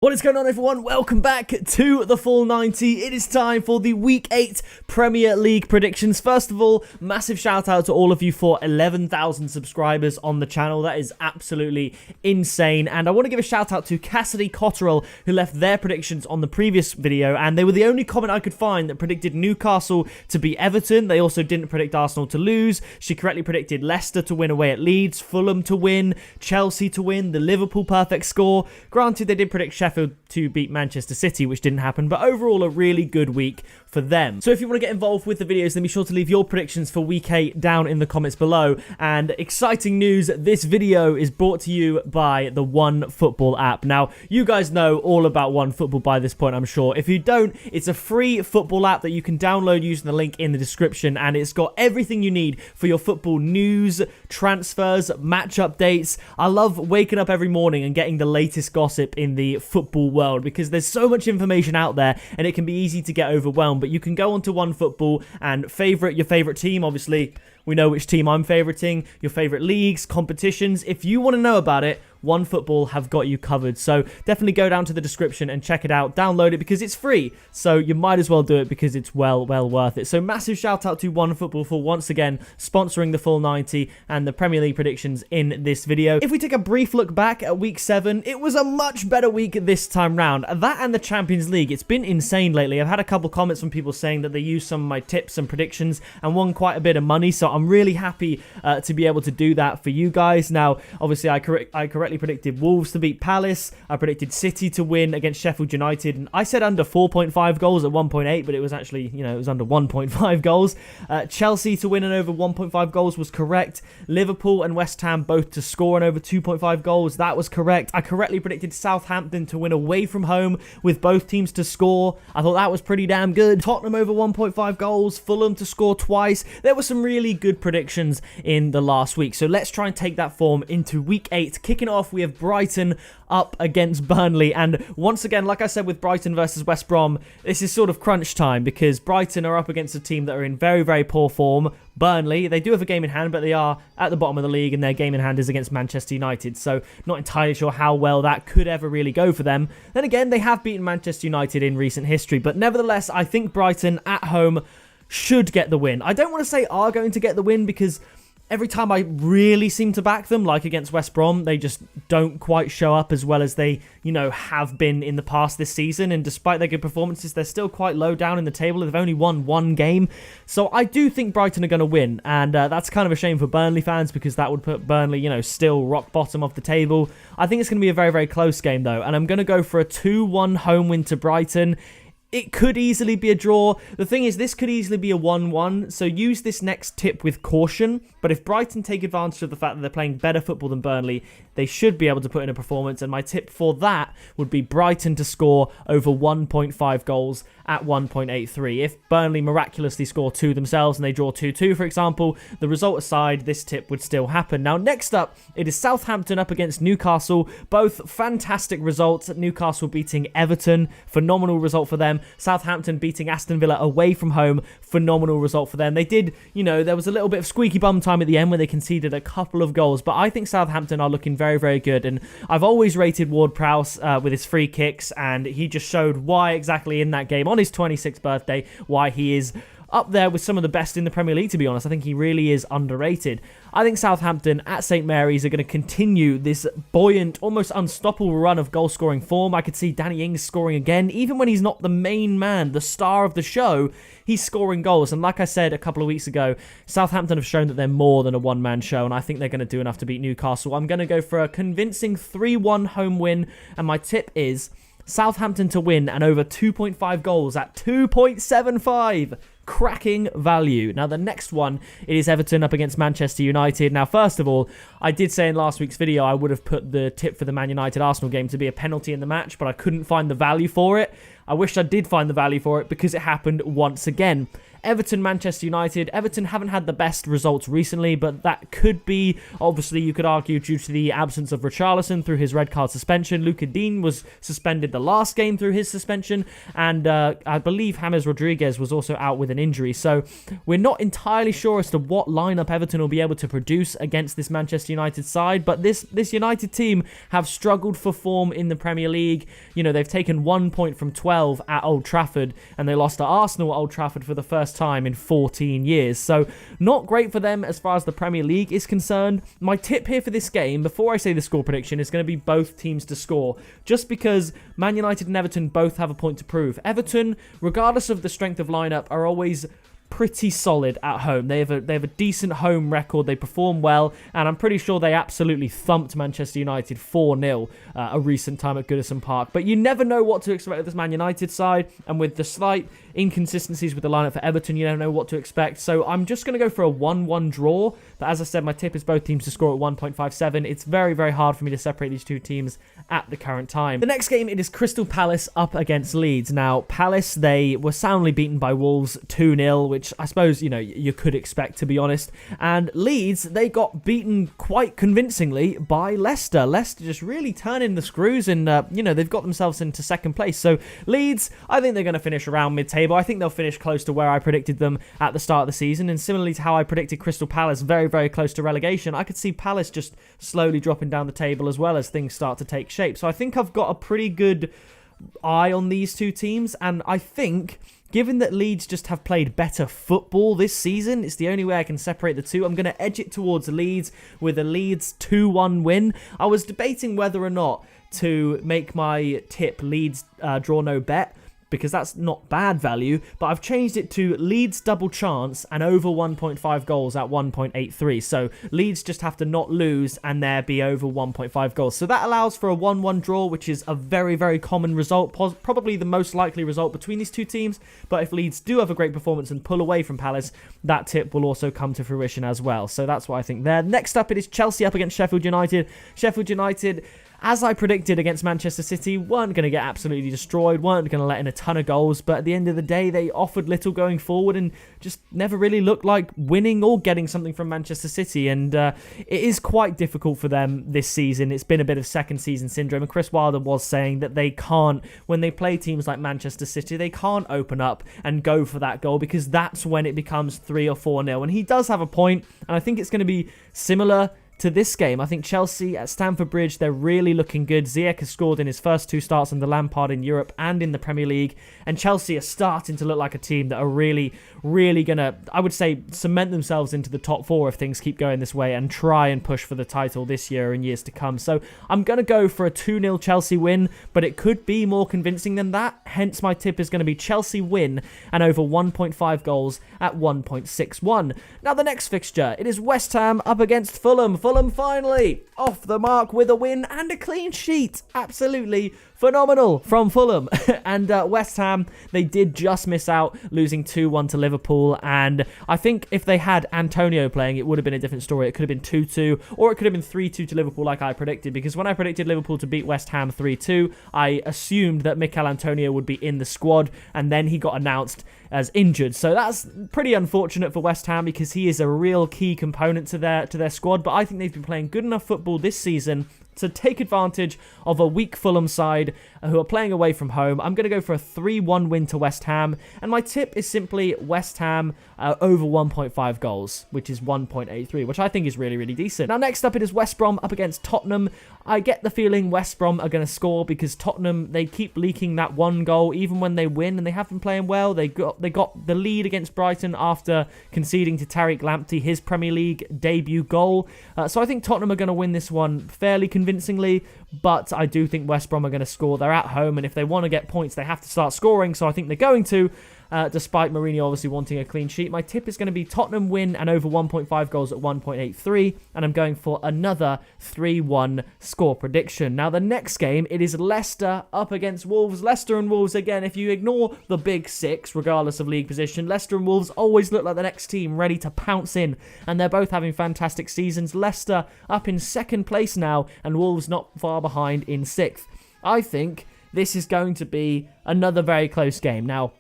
What is going on, everyone? Welcome back to the Full 90. It is time for the Week 8 Premier League predictions. First of all, massive shout out to all of you for 11,000 subscribers on the channel. That is absolutely insane. And I want to give a shout out to Cassidy Cotterill, who left their predictions on the previous video. And they were the only comment I could find that predicted Newcastle to beat Everton. They also didn't predict Arsenal to lose. She correctly predicted Leicester to win away at Leeds, Fulham to win, Chelsea to win, the Liverpool perfect score. Granted, they did predict Sheffield to beat Manchester City, which didn't happen, but overall a really good week for them. So if you want to get involved with the videos, then be sure to leave your predictions for week 8 down in the comments below. And exciting news, this video is brought to you by the OneFootball app. Now, you guys know all about OneFootball by this point, I'm sure. If you don't, it's a free football app that you can download using the link in the description, and it's got everything you need for your football news, transfers, match updates. I love waking up every morning and getting the latest gossip in the football world because there's so much information out there and it can be easy to get overwhelmed. But you can go onto OneFootball and favorite your favorite team. Obviously, we know which team I'm favoriting, your favorite leagues, competitions. If you want to know about it, OneFootball have got you covered. So definitely go down to the description and check it out. Download it because it's free. So you might as well do it because it's well worth it. So massive shout out to OneFootball for once again sponsoring the Full 90 and the Premier League predictions in this video. If we take a brief look back at week 7, it was a much better week this time round. That and the Champions League, it's been insane lately. I've had a couple comments from people saying that they used some of my tips and predictions and won quite a bit of money. So I'm really happy to be able to do that for you guys. Now, obviously, I correctly predicted Wolves to beat Palace. I predicted City to win against Sheffield United, and I said under 4.5 goals at 1.8, but it was actually, it was under 1.5 goals. Chelsea to win and over 1.5 goals was correct. Liverpool and West Ham both to score and over 2.5 goals. That was correct. I correctly predicted Southampton to win away from home with both teams to score. I thought that was pretty damn good. Tottenham over 1.5 goals. Fulham to score twice. There were some really good predictions in the last week. So let's try and take that form into week 8. Kicking off, we have Brighton up against Burnley, and once again, like I said with Brighton versus West Brom, this is sort of crunch time because Brighton are up against a team that are in very poor form. Burnley, they do have a game in hand, but they are at the bottom of the league, and their game in hand is against Manchester United, so not entirely sure how well that could ever really go for them. Then again, they have beaten Manchester United in recent history, but nevertheless, I think Brighton at home should get the win. I don't want to say are going to get the win because every time I really seem to back them, like against West Brom, they just don't quite show up as well as they, have been in the past this season. And despite their good performances, they're still quite low down in the table. They've only won one game. So I do think Brighton are going to win. And that's kind of a shame for Burnley fans because that would put Burnley, still rock bottom of the table. I think it's going to be a very close game, though. And I'm going to go for a 2-1 home win to Brighton. It could easily be a draw. The thing is, this could easily be a 1-1, so use this next tip with caution. But if Brighton take advantage of the fact that they're playing better football than Burnley, they should be able to put in a performance. And my tip for that would be Brighton to score over 1.5 goals at 1.83. If Burnley miraculously score 2 themselves and they draw 2-2, for example, the result aside, this tip would still happen. Now, next up, it is Southampton up against Newcastle. Both fantastic results. Newcastle beating Everton, phenomenal result for them. Southampton beating Aston Villa away from home, phenomenal result for them. They did, there was a little bit of squeaky bum time at the end where they conceded a couple of goals, but I think Southampton are looking very good, and I've always rated Ward-Prowse with his free kicks, and he just showed why exactly in that game on his 26th birthday, why he is up there with some of the best in the Premier League, to be honest. I think he really is underrated. I think Southampton at St Mary's are going to continue this buoyant, almost unstoppable run of goal-scoring form. I could see Danny Ings scoring again. Even when he's not the main man, the star of the show, he's scoring goals. And like I said a couple of weeks ago, Southampton have shown that they're more than a one-man show, and I think they're going to do enough to beat Newcastle. I'm going to go for a convincing 3-1 home win, and my tip is Southampton to win and over 2.5 goals at 2.75. Cracking value. Now, the next one, it is Everton up against Manchester United. Now, first of all, I did say in last week's video I would have put the tip for the Man United-Arsenal game to be a penalty in the match, but I couldn't find the value for it. I wish I did find the value for it because it happened once again. Everton, Manchester United. Everton haven't had the best results recently, but that could be, obviously, you could argue, due to the absence of Richarlison through his red card suspension. Luka Dean was suspended the last game through his suspension, and I believe James Rodriguez was also out with an an injury. So we're not entirely sure as to what lineup Everton will be able to produce against this Manchester United side, but this United team have struggled for form in the Premier League. You know, they've taken 1 point from 12 at Old Trafford, and they lost to Arsenal at Old Trafford for the first time in 14 years. So not great for them as far as the Premier League is concerned. My tip here for this game, before I say the score prediction, is going to be both teams to score, just because Man United and Everton both have a point to prove. Everton, regardless of the strength of lineup, are always pretty solid at home. They have a decent home record. They perform well, and I'm pretty sure they absolutely thumped Manchester United 4-0 a recent time at Goodison Park. But you never know what to expect with this Man United side, and with the slight inconsistencies with the lineup for Everton, you don't know what to expect. So I'm just going to go for a 1-1 draw. But as I said, my tip is both teams to score at 1.57. It's very, very hard for me to separate these two teams at the current time. The next game, it is Crystal Palace up against Leeds. Now, Palace, they were soundly beaten by Wolves 2-0, which I suppose, you know, you could expect, to be honest. And Leeds, they got beaten quite convincingly by Leicester. Leicester just really turning the screws, and, you know, they've got themselves into second place. So Leeds, I think they're going to finish around mid-table. I think they'll finish close to where I predicted them at the start of the season. And similarly to how I predicted Crystal Palace very, very close to relegation, I could see Palace just slowly dropping down the table as well as things start to take shape. So I think I've got a pretty good eye on these two teams, and I think, given that Leeds just have played better football this season, it's the only way I can separate the two. I'm going to edge it towards Leeds with a Leeds 2-1 win. I was debating whether or not to make my tip Leeds draw no bet, because that's not bad value, but I've changed it to Leeds double chance and over 1.5 goals at 1.83. So Leeds just have to not lose and there be over 1.5 goals. So that allows for a 1-1 draw, which is a very, very common result, probably the most likely result between these two teams. But if Leeds do have a great performance and pull away from Palace, that tip will also come to fruition as well. So that's what I think there. Next up, it is Chelsea up against Sheffield United. Sheffield United, as I predicted against Manchester City, weren't going to get absolutely destroyed, weren't going to let in a ton of goals, but at the end of the day, they offered little going forward and just never really looked like winning or getting something from Manchester City, and it is quite difficult for them this season. It's been a bit of second season syndrome, and Chris Wilder was saying that they can't, when they play teams like Manchester City, they can't open up and go for that goal, because that's when it becomes 3 or 4-0, and he does have a point, and I think it's going to be similar to this game. I think Chelsea at Stamford Bridge, they're really looking good. Ziyech has scored in his first 2 starts under Lampard in Europe and in the Premier League, and Chelsea are starting to look like a team that are really, really going to, I would say, cement themselves into the top 4 if things keep going this way and try and push for the title this year and years to come. So I'm going to go for a 2-0 Chelsea win, but it could be more convincing than that. Hence my tip is going to be Chelsea win and over 1.5 goals at 1.61. Now the next fixture, it is West Ham up against Fulham. Fulham finally off the mark with a win and a clean sheet. Absolutely phenomenal from Fulham. And West Ham, they did just miss out, losing 2-1 to Liverpool. And I think if they had Antonio playing, it would have been a different story. It could have been 2-2, or it could have been 3-2 to Liverpool like I predicted. Because when I predicted Liverpool to beat West Ham 3-2, I assumed that Mikel Antonio would be in the squad, and then he got announced as injured. So that's pretty unfortunate for West Ham, because he is a real key component to their squad. But I think they've been playing good enough football this season to take advantage of a weak Fulham side who are playing away from home. I'm going to go for a 3-1 win to West Ham, and my tip is simply West Ham over 1.5 goals, which is 1.83, which I think is really, really decent. Now next up, it is West Brom up against Tottenham. I get the feeling West Brom are going to score, because Tottenham, they keep leaking that one goal even when they win, and they have been playing well. They got the lead against Brighton after conceding to Tariq Lamptey his Premier League debut goal. So I think Tottenham are going to win this one fairly convincingly, but I do think West Brom are going to score. They're at home, and if they want to get points, they have to start scoring, so I think they're going to. Despite Mourinho obviously wanting a clean sheet. My tip is going to be Tottenham win and over 1.5 goals at 1.83, and I'm going for another 3-1 score prediction. Now the next game, it is Leicester up against Wolves. Leicester and Wolves, again, if you ignore the big 6, regardless of league position, Leicester and Wolves always look like the next team ready to pounce in, and they're both having fantastic seasons. Leicester up in 2nd place now, and Wolves not far behind in 6th. I think this is going to be another very close game. Now,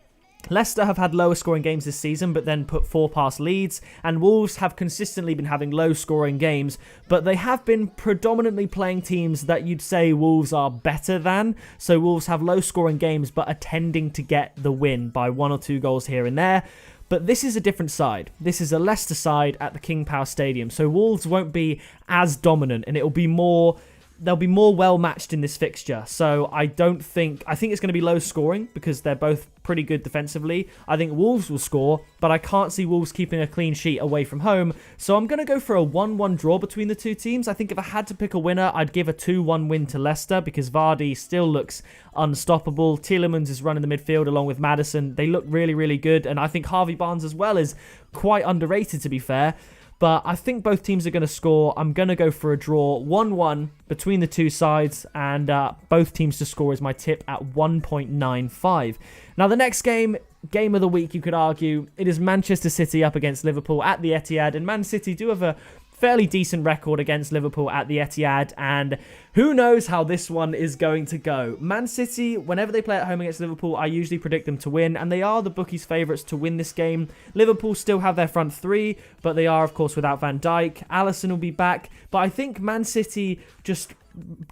Leicester have had lower scoring games this season, but then put 4 past Leeds, and Wolves have consistently been having low scoring games, but they have been predominantly playing teams that you'd say Wolves are better than. So Wolves have low scoring games, but are tending to get the win by 1 or 2 goals here and there. But this is a different side. This is a Leicester side at the King Power Stadium, so Wolves won't be as dominant, and it'll be more... They'll be more well-matched in this fixture. So I think it's going to be low scoring because they're both pretty good defensively. I think Wolves will score, but I can't see Wolves keeping a clean sheet away from home. So I'm going to go for a 1-1 draw between the two teams. I think if I had to pick a winner, I'd give a 2-1 win to Leicester because Vardy still looks unstoppable. Tielemans is running the midfield along with Maddison. They look really, really good. And I think Harvey Barnes as well is quite underrated, to be fair. But I think both teams are going to score. I'm going to go for a draw, 1-1 between the two sides, and both teams to score is my tip at 1.95. Now, the next game of the week, you could argue, it is Manchester City up against Liverpool at the Etihad, and Man City do have a fairly decent record against Liverpool at the Etihad, and who knows how this one is going to go. Man City, whenever they play at home against Liverpool, I usually predict them to win, and they are the bookies' favourites to win this game. Liverpool still have their front three, but they are, of course, without Van Dijk. Alisson will be back, but I think Man City just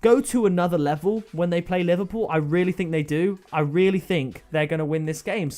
go to another level when they play Liverpool. I really think they do. I really think they're going to win this game.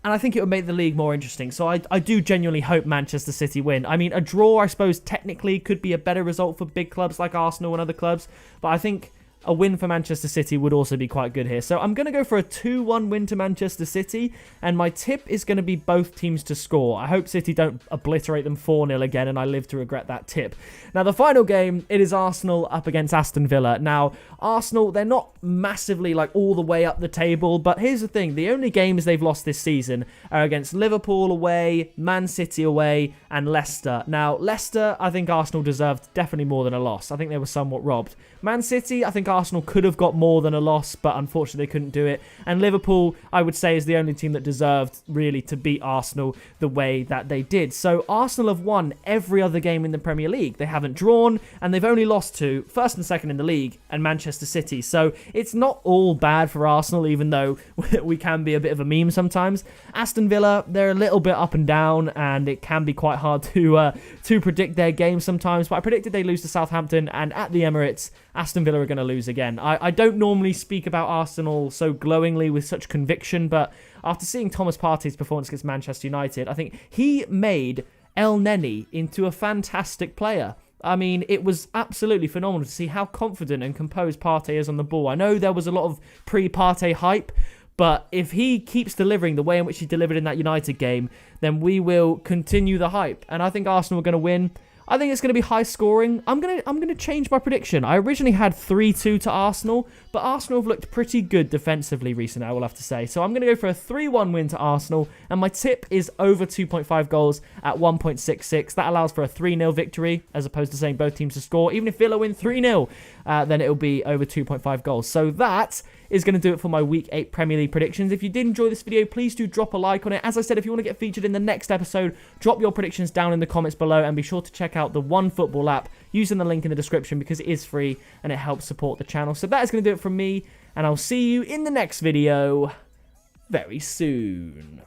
And I think it would make the league more interesting. So I do genuinely hope Manchester City win. I mean, a draw, I suppose, technically could be a better result for big clubs like Arsenal and other clubs. But I think a win for Manchester City would also be quite good here. So I'm going to go for a 2-1 win to Manchester City. And my tip is going to be both teams to score. I hope City don't obliterate them 4-0 again, and I live to regret that tip. Now, the final game, it is Arsenal up against Aston Villa. Now, Arsenal, they're not massively like all the way up the table, but here's the thing. The only games they've lost this season are against Liverpool away, Man City away, and Leicester. Now, Leicester, I think Arsenal deserved definitely more than a loss. I think they were somewhat robbed. Man City, I think Arsenal could have got more than a loss, but unfortunately they couldn't do it. And Liverpool, I would say, is the only team that deserved really to beat Arsenal the way that they did. So Arsenal have won every other game in the Premier League. They haven't drawn, and they've only lost to first and second in the league and Manchester City. So it's not all bad for Arsenal, even though we can be a bit of a meme sometimes. Aston Villa, they're a little bit up and down, and it can be quite hard to predict their games sometimes. But I predicted they lose to Southampton, and at the Emirates, Aston Villa are going to lose again. I don't normally speak about Arsenal so glowingly with such conviction, but after seeing Thomas Partey's performance against Manchester United, I think he made El Neni into a fantastic player. I mean, it was absolutely phenomenal to see how confident and composed Partey is on the ball. I know there was a lot of pre-Partey hype, but if he keeps delivering the way in which he delivered in that United game, then we will continue the hype. And I think Arsenal are going to win. I think it's going to be high scoring. I'm going to change my prediction. I originally had 3-2 to Arsenal, but Arsenal have looked pretty good defensively recently, I will have to say. So I'm going to go for a 3-1 win to Arsenal, and my tip is over 2.5 goals at 1.66. That allows for a 3-0 victory, as opposed to saying both teams to score. Even if Villa win 3-0, then it'll be over 2.5 goals. So that is going to do it for my Week 8 Premier League predictions. If you did enjoy this video, please do drop a like on it. As I said, if you want to get featured in the next episode, drop your predictions down in the comments below, and be sure to check out the OneFootball app using the link in the description because it is free and it helps support the channel. So that is going to do it from me, and I'll see you in the next video very soon.